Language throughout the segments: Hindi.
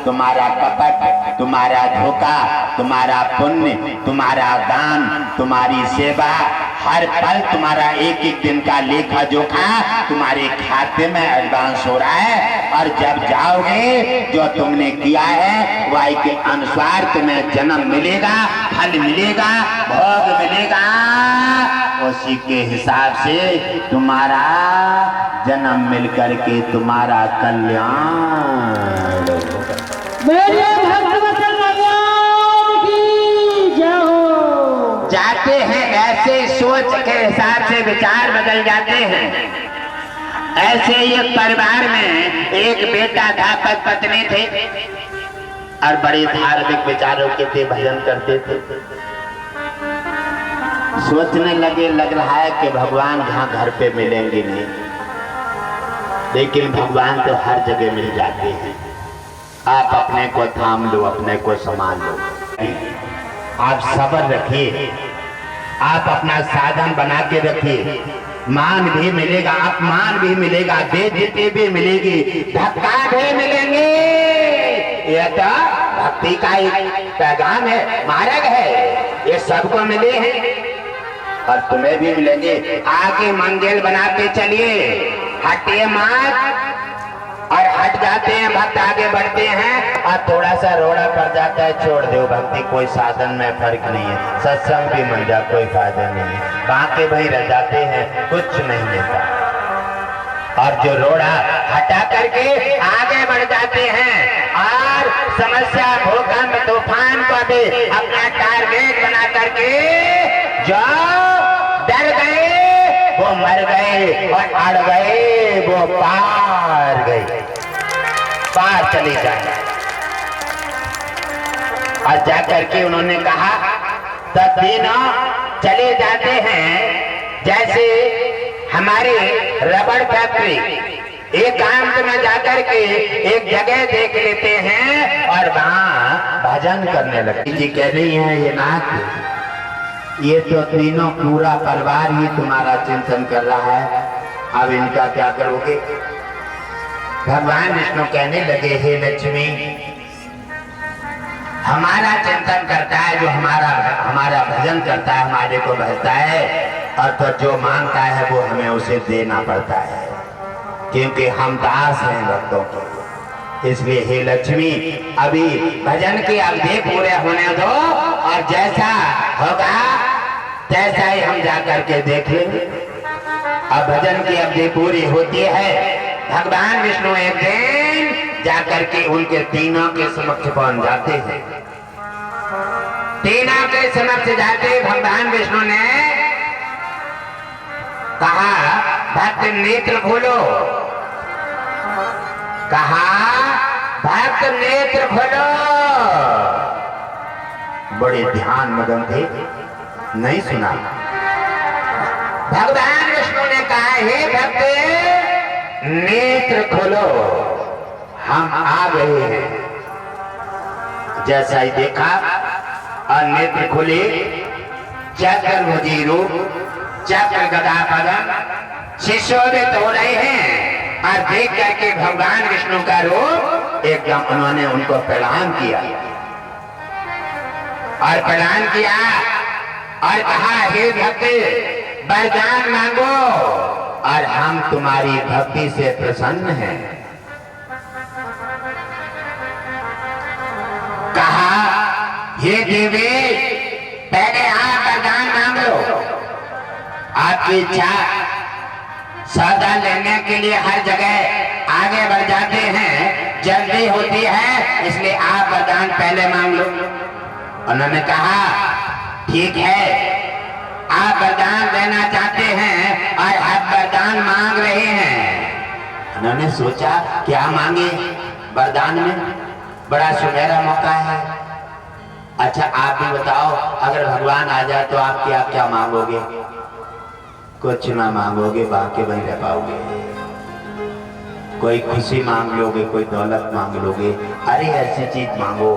तुम्हारा कपट, तुम्हारा धोखा, तुम्हारा पुण्य, तुम्हारा दान, तुम्हारी सेवा, हर पल तुम्हारा एक एक दिन का लेखा जोखा तुम्हारे खाते में एडवांस हो रहा है। और जब जाओगे जो तुमने किया है वही के अनुसार तुम्हें जन्म मिलेगा, फल मिलेगा, भोग मिलेगा। उसी के हिसाब से तुम्हारा जन्म मिलकर के तुम्हारा कल्याण। मेरे भक्त की जय हो। जाते हैं ऐसे सोच के हिसाब से विचार बदल जाते हैं। ऐसे एक परिवार में एक बेटा था, पत्नी थे और बड़े धार्मिक विचारों के थे, भजन करते थे। सोचने लग रहा है कि भगवान यहाँ घर पे मिलेंगे नहीं, लेकिन भगवान तो हर जगह मिल जाते हैं। आप अपने को थाम लो, अपने को संभाल लो, आप सब्र रखिए, आप अपना साधन बना के रखिए। मान भी मिलेगा, अपमान भी मिलेगा, बेइज्जती भी मिलेगी, धक्का भी मिलेंगे। यह तो भक्ति का एक पैगाम है, मार्ग है, ये सबको मिले हैं और तुम्हें भी मिलेंगे। आगे मंजिल बनाते चलिए, हटिए मत। और हट जाते हैं भक्त, आगे बढ़ते हैं और थोड़ा सा रोड़ा पड़ जाता है, छोड़ दो भक्ति, कोई साधन में फर्क नहीं है, सत्संग भी मिल जाए कोई फायदा नहीं है, बाकी भाई रह जाते हैं, कुछ नहीं मिलता। और जो रोड़ा हटा करके आगे बढ़ जाते हैं और समस्या, भूकंप, तूफान को भी अपना टारगेट बना करके जो डर गए वो मर गए और अड़ गए वो पार गए, पार चले जाए। और जाकर के उन्होंने कहा तब दिनों चले जाते हैं जैसे हमारे रबड़ फैक्ट्री, एकांत में जाकर के एक जगह देख लेते हैं और वहां भजन करने लगते। जी कह रही है ये नाथ, ये तो तीनों पूरा परिवार ही तुम्हारा चिंतन कर रहा है, अब इनका क्या करोगे? भगवान विष्णु कहने लगे, हे लक्ष्मी, हमारा चिंतन करता है जो हमारा भजन करता है, हमारे को बहता है, और तो जो मांगता है वो हमें उसे देना पड़ता है, क्योंकि हम दास हैं भक्तों के। इसलिए हे लक्ष्मी, अभी भजन की अवधि पूरे होने दो और जैसा होगा तैसा ही हम जाकर के देख लेंगे। अब भजन की अवधि पूरी होती है, भगवान विष्णु एक दिन जाकर के उनके तीनों के समक्ष पहुंच जाते हैं। तीनों के समक्ष जाते भगवान विष्णु ने कहा, भक्त नेत्र खोलो, कहा भक्त नेत्र खोलो। बड़े ध्यान मगन थे, नहीं सुना। भगवान विष्णु ने कहा, हे भक्त नेत्र खोलो, हम आ गए हैं। जैसा ही देखा और नेत्र खोले, चक्रध्वज रूप, चक्र गदा पदम सुशोभित हो रहे हैं। और देख करके भगवान विष्णु का रूप एकदम उन्होंने उनको प्रणाम किया और प्रणाम किया और कहा, हे भक्त वरदान मांगो और हम तुम्हारी भक्ति से प्रसन्न हैं। कहा, हे देवी, पहले आप वरदान मांग लो, आपकी इच्छा सौदा लेने के लिए हर जगह आगे बढ़ जाते हैं, जल्दी होती है, इसलिए आप वरदान पहले मांग लो। उन्होंने कहा, ठीक है, आप वरदान देना चाहते हैं और आप वरदान मांग रहे हैं। उन्होंने सोचा क्या मांगे, वरदान में बड़ा सुनहरा मौका है। अच्छा आप ही बताओ, अगर भगवान आ जाए तो आप क्या क्या मांगोगे? कुछ ना मांगोगे, बाकी वहीं रह पाओगे। कोई खुशी मांग लोगे, कोई दौलत मांग लोगे, अरे ऐसी चीज मांगो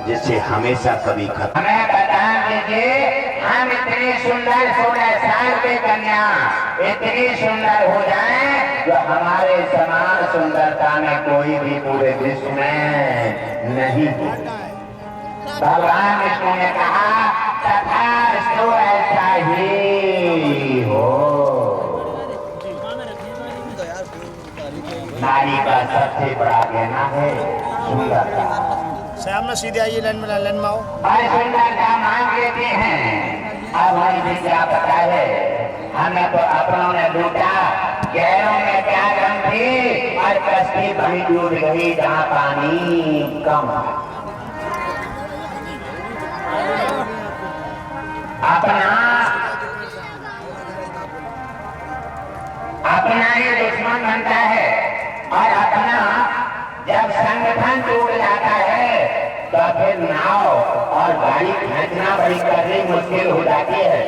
जिससे हमेशा कभी खत्म। हमें वरदान लीजिए, हम इतनी सुंदर 16 साल की कन्या इतनी सुंदर हो जाए जो हमारे समान सुंदरता में कोई भी पूरे विश्व में नहीं है। भगवान विष्णु ने कहा तथास्तु, ऐसा ही हो। नारी का सबसे बड़ा गहना है सुंदरता। सामने सीधे आइए, लाइन में आओ। भाई सुंदरता मांग लेते हैं। अब हम भी क्या बताए, हमें तो अपनों ने लूटा, गैरों में क्या कम थी और कश्ती वहीं डूब गई जहाँ पानी कम। अपना ही दुश्मन बनता है और अपना जब संगठन टूट जाता है तो फिर नाव और गाड़ी खींचना बड़ी करनी मुश्किल हो जाती है।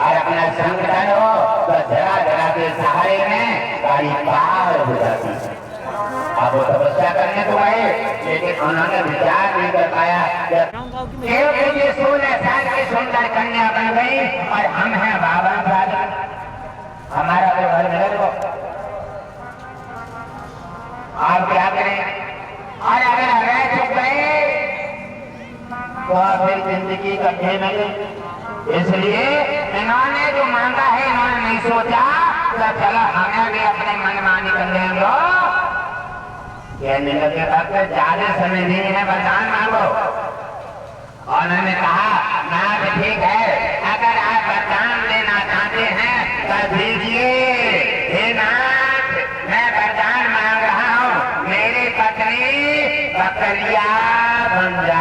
और अपना संगठन हो तो जरा जरा के सहारे में गाड़ी पार हो जाती है। अब वो तपस्या करने को गए, लेकिन उन्होंने विचार नहीं कर पाया। 16 साल की सुंदर कन्या बन गई और हम हैं 52 साल। हमारा तो घर मिले को आप क्या करें? और अगर रह चुक गए तो फिर जिंदगी कट्ठे में गई। इसलिए इन्होंने जो मांगा है इन्होंने नहीं सोचा तो चलो हमें भी अपने मनमानी कर लेंगे। कहने लगे भक्त ज्यादा समय नहीं है, वरदान मांगो। और उन्होंने कहा नाथ ठीक है, अगर आप वरदान देना चाहते हैं तो दीजिए। हे नाथ, मैं वरदान मांग रहा हूँ, मेरी पत्नी बकरिया बन जा।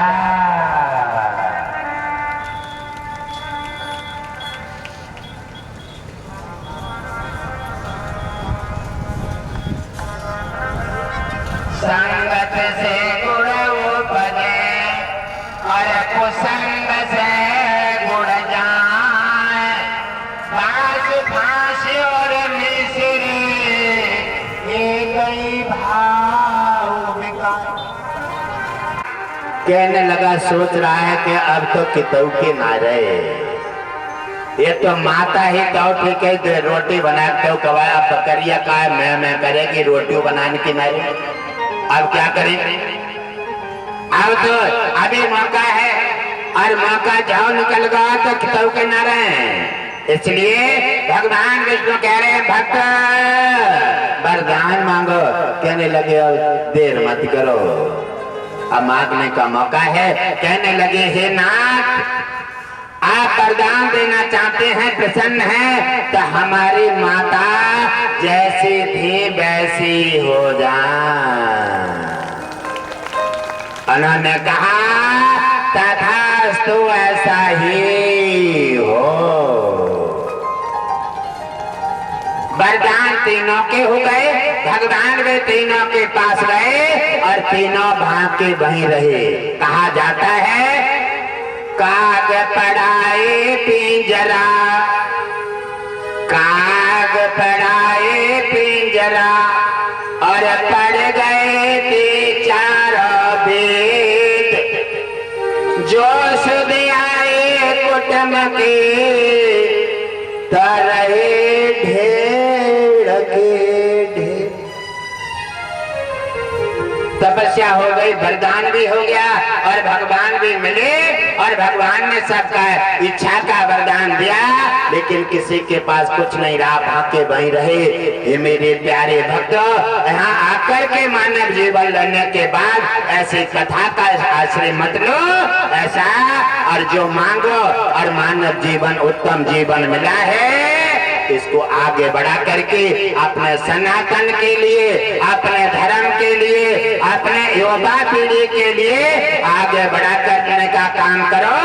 संगत से गुण उपजे और कुसंग से गुण जाए, बास फांस और मिश्री एक ही भाव बिकाए। कहने लगा, सोच रहा है कि अब तो कितौ के ना रहे, ये तो माता ही तो ठीक है, तो रोटी बनाते हो कवा, अब बकरिया का मैं करेगी रोटी बनाने की नहीं। अब क्या करें? अब तो अभी मौका है और मौका जाओ निकल गया तो कितौ के ना रहे। इसलिए भगवान विष्णु कह रहे हैं भक्त वरदान मांगो। कहने लगे देर मत करो, अब मांगने का मौका है। कहने लगे हे नाथ, आप वरदान देना चाहते हैं, प्रसन्न हैं, तो हमारी माता जैसी थी वैसी हो जाए। उन्होंने कहा तथास्तु, ऐसा ही हो। वरदान तीनों के हो गए। भगवान वे तीनों के पास गए और तीनों भाग के वहीं रहे। कहा जाता है काग पड़ाए पिंजरा, काग पड़ाए पिंजरा और पड़ गए थे चारों वेद। जो सुध आए कुटुंब के तरहे ढेर के ढेर। तपस्या हो गई, वरदान भी हो गया और भगवान भी मिले और भगवान ने सबका इच्छा का वरदान दिया, लेकिन किसी के पास कुछ नहीं रहा, भागे वहीं रहे। ये मेरे प्यारे भक्त, यहाँ आकर के मानव जीवन लेने के बाद ऐसी कथा का आश्रय मत लो ऐसा, और जो मांगो और मानव जीवन उत्तम जीवन मिला है इसको आगे बढ़ा करके अपने सनातन के लिए, अपने धर्म के लिए, अपने युवा पीढ़ी के लिए आगे बढ़ा करने का काम करो।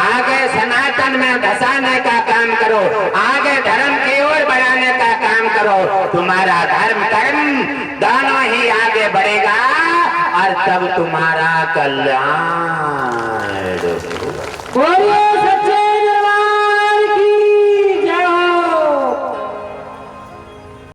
आगे सनातन में धसाने का काम करो, आगे धर्म की ओर बढ़ाने का काम करो। तुम्हारा धर्म कर्म दोनों ही आगे बढ़ेगा और तब तुम्हारा कल्याण। बोलिए सच्चे